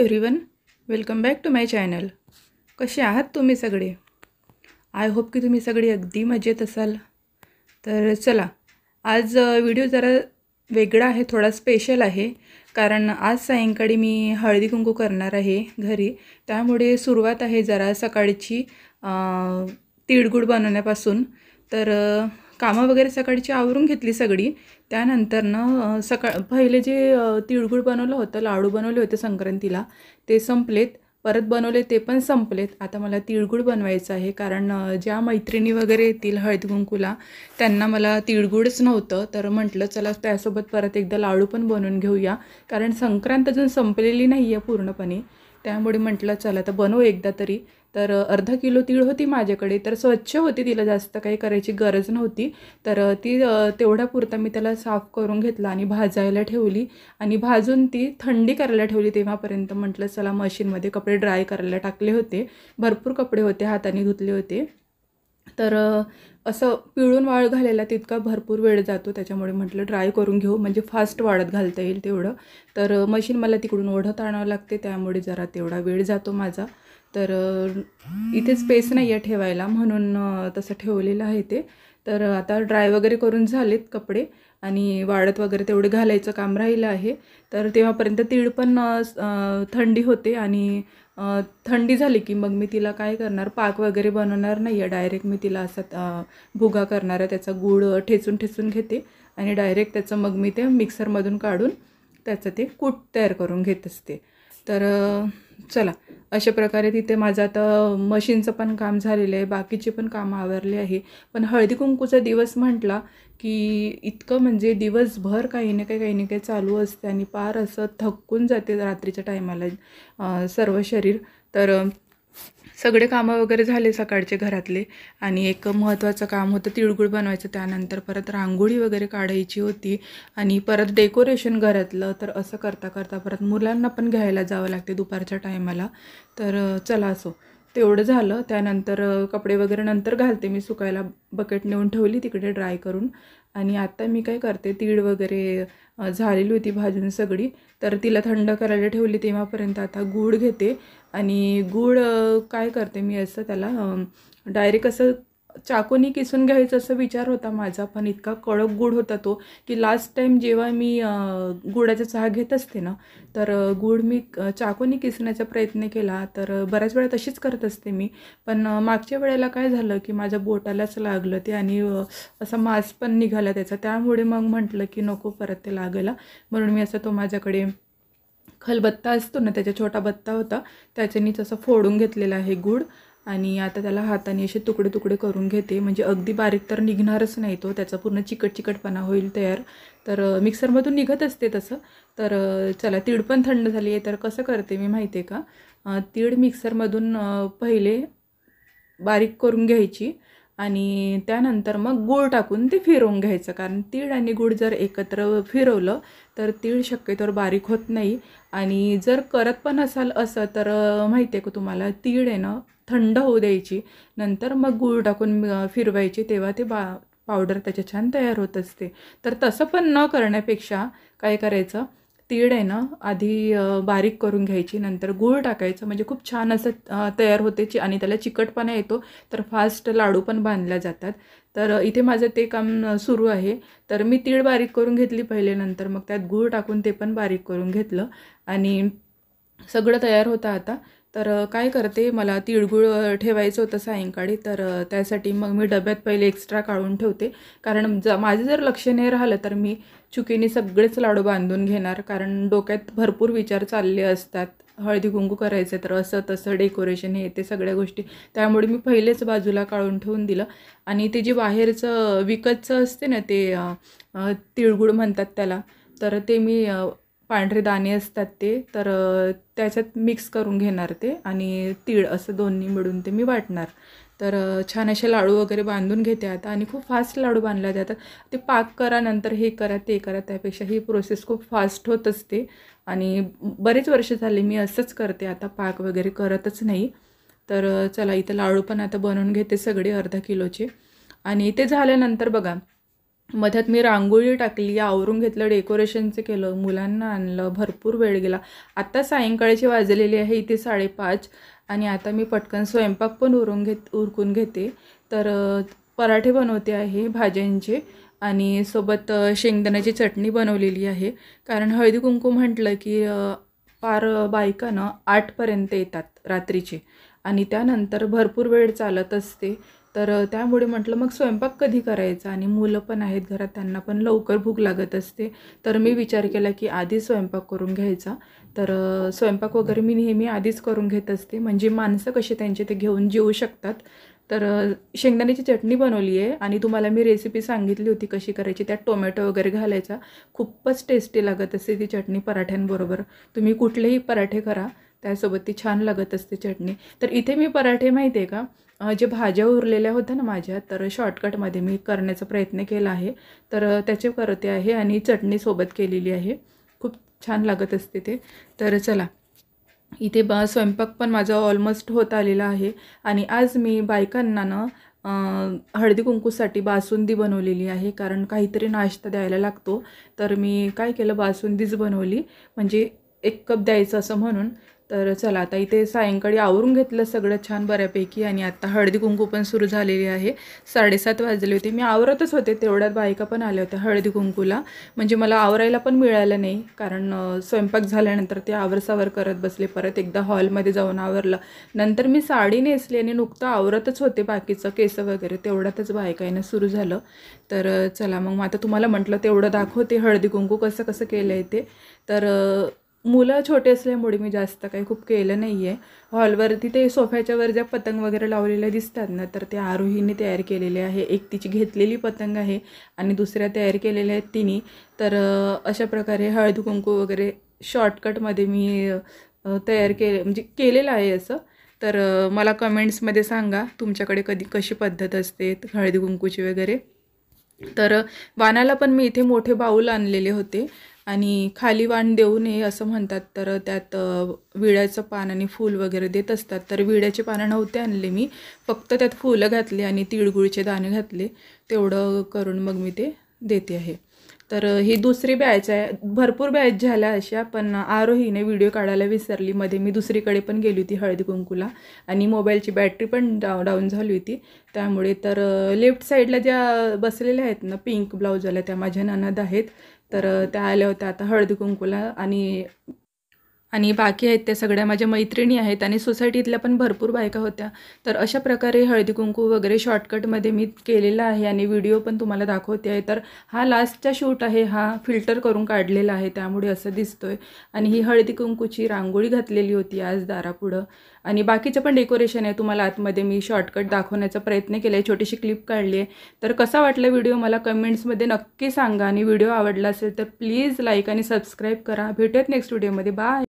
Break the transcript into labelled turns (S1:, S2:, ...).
S1: Everyone, welcome back to my channel. कसे आहात तुम्ही सगळे? आय होप की तुम्ही सगळे अगदी मजेत असाल. तर चला, आज व्हिडिओ जरा वेगळा आहे, थोडा स्पेशल आहे. कारण आज सायंकाळी मी हळदी कुंकू करणार आहे घरी. त्यामुळे सुरुवात आहे जरा सकाळची तिळगुळ बनवण्यापासून. तर कामं वगैरे सकाळची आवरून घेतली सगळी. त्यानंतर पहिले जे तिळगुळ बनवलं होतं, लाडू बनवले होते संक्रांतीला, ते संपलेत. परत बनवले ते पण संपलेत. आता मला तिळगुळ बनवायचं आहे. कारण ज्या मैत्रिणी वगैरे येतील हळदी कुंकूला त्यांना मला तिळगुळच नव्हतं. तर म्हटलं चला त्यासोबत परत एकदा लाडू पण बनवून घेऊया. कारण संक्रांत अजून संपलेली नाही आहे पूर्णपणे. त्यामुळे म्हटलं चला तर बनवू एकदा तरी. तर अर्धा किलो तीळ होती माझ्याकडे. तर स्वच्छ होती, तिला जास्त काही करायची गरज नव्हती. तर ती तेवढ्यापुरता मी त्याला साफ करून घेतला आणि भाजायला ठेवली. आणि भाजून ती थंडी करायला ठेवली. तेव्हापर्यंत म्हटलं चला मशीनमध्ये कपडे ड्राय करायला टाकले होते. भरपूर कपडे होते, हाताने धुतले होते. तर असं पिळून वाळ घालायला तितका भरपूर वेळ जातो. त्याच्यामुळे म्हटलं ड्राय करून घेऊ, म्हणजे फास्ट वाळत घालता येईल तेवढं. तर मशीन मला तिकडून ओढत आणावं लागते, त्यामुळे जरा तेवढा वेळ जातो माझा. तर इथे स्पेस नाही आहे ठेवायला, म्हणून तसं ठेवलेलं आहे ते. तर आता ड्राय वगैरे करून झालेत कपडे आणि वाळत वगैरे तेवढे घालायचं काम राहिलं आहे. तर तेव्हापर्यंत तीळ पण थंडी होते. आणि थंडी झाली की मग मी तिला काय करणार, पाक वगैरे बनवणार नाही आहे. डायरेक्ट मी तिला असा भुगा करणार आहे. त्याचा गूळ ठेचून ठेचून घेते आणि डायरेक्ट त्याचं मग मी ते मिक्सरमधून काढून त्याचं ते कूट तयार करून घेत असते. तर चला, अशा प्रकारे तिथे माझं आता मशीनचं पण काम झालेलं आहे, बाकीचे पण कामं आवरले आहे. पण हळदी कुंकूचा दिवस म्हटला की इतकं दिवसभर काही ना काही चालू असते आणि पार असं थकून जाते रात्रीच्या टायमाला सर्व शरीर. तर सगळे कामं वगैरे झाले सकाळचे घरातले. आणि एक महत्त्वाचं काम होतं तिळगुळ बनवायचं. त्यानंतर परत रांगोळी वगैरे काढायची होती आणि परत डेकोरेशन घरातलं. तर असं करता करता परत मुलांना पण घ्यायला जावं लागते दुपारच्या टायमाला. तर चला असो, तेवढं झालं. त्यानंतर कपडे वगैरे नंतर घालते मी सुकायला. बकेट नेऊन ठेवली तिकडे ड्राय करून. आणि आता मी काय करते, तीळ वगैरे झालेली होती भाजून सगळी, तर तिला थंड करायला ठेवली. तेव्हापर्यंत आता गूळ घेते. आणि गूळ काय करते मी, असं त्याला डायरेक्ट असं चाकूनी किसून घ्यायचं असं विचार होता माझा. पण इतका कडक गूळ होता तो की लास्ट टाईम जेव्हा मी गुळाचा चहा घेत असते ना, तर गूळ मी चाकूनी किसण्याचा प्रयत्न केला. तर बऱ्याच वेळा तशीच करत असते मी. पण मागच्या वेळेला काय झालं की माझ्या बोटालाच लागलं ते आणि असा मांस पण निघाला त्याचा. त्यामुळे मग म्हटलं की नको परत ते लागायला, म्हणून मी असं तो माझ्याकडे खलबत्ता असतो ना, त्याचा छोटा बत्ता होता, त्याच्यानीच असं फोडून घेतलेला आहे गूळ. आणि आता त्याला हाताने असे तुकडे तुकडे करून घेते. म्हणजे अगदी बारीक तर निघणारच नाही तो, त्याचा पूर्ण चिकटपणा होईल तयार. तर मिक्सरमधून निघत असते तसं. तर चला, तीळ पण थंड झाली आहे. तर कसं करते मी माहिती आहे का, तीळ मिक्सरमधून पहिले बारीक करून घ्यायची आणि त्यानंतर मग गूळ टाकून ते फिरवून घ्यायचं. कारण तीळ आणि गूळ जर एकत्र फिरवलं तर तीळ शक्यतोवर बारीक होत नाही. आणि जर करत पण असाल असं, तर माहिती आहे का तुम्हाला, तीळ आहे ना थंड होऊ द्यायची, नंतर मग गूळ टाकून फिरवायची, तेव्हा ते पावडर त्याच्या छान तयार होत असते. तर तसं पण न करण्यापेक्षा काय करायचं, तीळ आहे ना आधी बारीक करून घ्यायची, नंतर गूळ टाकायचं, म्हणजे खूप छान असं तयार होते आणि त्याला चिकटपणा येतो. तर फास्ट लाडू पण बांधल्या जातात. तर इथे माझं ते काम सुरू आहे. तर मी तीळ बारीक करून घेतली पहिले, नंतर मग त्यात गूळ टाकून ते पण बारीक करून घेतलं आणि सगळं तयार होतं आता. तर काय करते, मला तिळगुळ ठेवायचं होतं सायंकाळी. तर त्यासाठी मग मी डब्यात पहिले एक्स्ट्रा काढून ठेवते. कारण माझं जर लक्ष नाही राहिलं तर मी चुकीने सगळेच लाडू बांधून घेणार. कारण डोक्यात भरपूर विचार चालले असतात, हळदी कुंकू करायचं तर असं तसं डेकोरेशन हे ते सगळ्या गोष्टी. त्यामुळे मी पहिलेच बाजूला काढून ठेवून दिलं. आणि ते जे बाहेरचं विकतचं असते ना, ते तिळगुळ म्हणतात त्याला, तर ते मी पांढरे दाणे असतात ते, तर त्याच्यात मिक्स करून घेणार ते आणि तीळ असं दोन्ही मिळून ते मी वाटणार. तर छान असे लाडू वगैरे बांधून घेते आता. आणि खूप फास्ट लाडू बांधले जातात. ते पाक करा, नंतर हे करा ते करा, त्यापेक्षा ही प्रोसेस खूप फास्ट होत असते. आणि बरेच वर्ष झाले मी असंच करते, आता पाक वगैरे करतच नाही. तर चला, इथं लाडू पण आता बनवून घेते सगळे अर्धा किलोचे. आणि ते झाल्यानंतर बघा, मध्यात मी रांगोळी टाकली, आवरून घेतलं, डेकोरेशनचं केलं, मुलांना आणलं, भरपूर वेळ गेला. आत्ता सायंकाळची वाजलेली आहे इथे 5:30 आणि आता मी पटकन स्वयंपाक पण उरकून घेते. तर पराठे बनवते आहे भाज्यांचे आणि सोबत शेंगदाण्याची चटणी बनवलेली आहे. कारण हळदी कुंकू म्हटलं की पार बायका ना 8पर्यंत येतात रात्रीचे आणि त्यानंतर भरपूर वेळ चालत असते. तर त्यामुळे म्हटलं मग स्वयंपाक कधी करायचा आणि मुलं पण आहेत घरात, त्यांना पण लवकर भूक लागत असते. तर मी विचार केला की आधी स्वयंपाक करून घ्यायचा. तर स्वयंपाक वगैरे मी नेहमी आधीच करून घेत असते, म्हणजे माणसं कशी त्यांचे ते घेऊन जेवू शकतात. तर शेंगदाण्याची चटणी बनवली आहे आणि तुम्हाला मी रेसिपी सांगितली होती कशी करायची. त्यात टोमॅटो वगैरे घालायचा, खूपच टेस्टी लागत असते ती चटणी पराठ्यांबरोबर. तुम्ही कुठलेही पराठे करा त्यासोबत ती छान लागत असते चटणी. तर इथे मी पराठे माहिती आहे का, जे भाज्या उरलेल्या होत्या ना माझ्या, तर शॉर्टकटमध्ये मी करण्याचा प्रयत्न केला आहे. तर त्याचे करते आहे आणि चटणी सोबत केलेली आहे, खूप छान लागत असते ते. तर चला, इथे स्वयंपाक पण माझा ऑलमोस्ट होत आलेला आहे आणि आज मी बायकांना ना हळदी कुंकूसाठी बासुंदी बनवलेली आहे, कारण काहीतरी नाश्ता द्यायला लागतो. तर मी काय केलं, बासुंदीच बनवली, म्हणजे 1 कप द्यायचं असं म्हणून. तर चला, आता इथे सायंकाळी आवरून घेतलं सगळं छान बऱ्यापैकी आणि आता हळदी कुंकू पण सुरू झालेली आहे. 7:30 वाजले होते, मी आवरतच होते तेवढ्यात बायका पण आल्या होत्या हळदी कुंकूला. म्हणजे मला आवरायला पण मिळालं नाही, कारण स्वयंपाक झाल्यानंतर ते आवरसावर करत बसले. परत एकदा हॉलमध्ये जाऊन आवरलं, नंतर मी साडी नेसली आणि नुकतं आवरतच होते बाकीचं केस वगैरे, तेवढ्यातच बायका येणं सुरू झालं. तर चला, मग आता तुम्हाला म्हटलं तेवढं दाखवते हळदी कुंकू कसं कसं केलं आहे ते. तर मुलं छोटे असल्यामुळे मी जास्त काही खूप केलं नाही आहे. हॉलवरती ते सोफ्याच्यावर ज्या पतंग वगैरे लावलेल्या दिसतात ना, तर ते आरोहीने तयार केलेले आहे. एक तिची घेतलेली पतंग आहे आणि दुसऱ्या तयार केलेल्या आहेत तिने. तर अशा प्रकारे हळदी कुंकू वगैरे शॉर्टकटमध्ये मी तयार म्हणजे केलेलं आहे असं. तर मला कमेंट्समध्ये सांगा तुमच्याकडे कशी पद्धत असते हळदी कुंकूची वगैरे. तर वाणाला पण मी इथे मोठे बाऊल आणलेले होते आणि खाली वाण देऊ नये असं म्हणतात, तर त्यात विड्याचं पान आणि फूल वगैरे देत असतात. तर विड्याचे पानं नव्हते आणले मी, फक्त त्यात फुलं घातली आणि तिळगुळचे दाणे घातले, तेवढं करून मग मी ते देते आहे. तर ही दुसरी बॅच आहे, भरपूर बॅच झाल्या अशा, पण आरोहीने व्हिडिओ काढायला विसरली. मध्ये मी दुसरीकडे पण गेली होती हळदी कुंकूला आणि मोबाईलची बॅटरी पण डाऊन झाली होती त्यामुळे. तर लेफ्ट साईडला ज्या बसलेल्या आहेत ना पिंक ब्लाऊजवाल्या, त्या माझ्या नणंद आहेत. तर त्या आल्या होत्या आता हळदी कुंकूला आणि बाकी आहेत त्या सगळ्या माझ्या मैत्रिणी आहेत आणि सोसायटीतल्या पण भरपूर बायका होत्या. तर अशा प्रकारे हळदी कुंकू वगैरे शॉर्टकटमध्ये मी केलेला आहे आणि व्हिडिओ पण तुम्हाला दाखवते आहे. तर हा लास्टचा शूट आहे, हा फिल्टर करून काढलेला आहे त्यामुळे असं दिसतोय. आणि ही हळदी कुंकूची रांगोळी घातलेली होती आज दारापुढं आणि बाकीचं पण डेकोरेशन आहे, तुम्हाला आतमध्ये मी शॉर्टकट दाखवण्याचा प्रयत्न केला आहे, छोटीशी क्लिप काढली आहे. तर कसा वाटला व्हिडिओ मला कमेंट्समध्ये नक्की सांगा आणि व्हिडिओ आवडला असेल तर प्लीज लाईक आणि सबस्क्राईब करा. भेटूयात नेक्स्ट व्हिडिओमध्ये. बाय.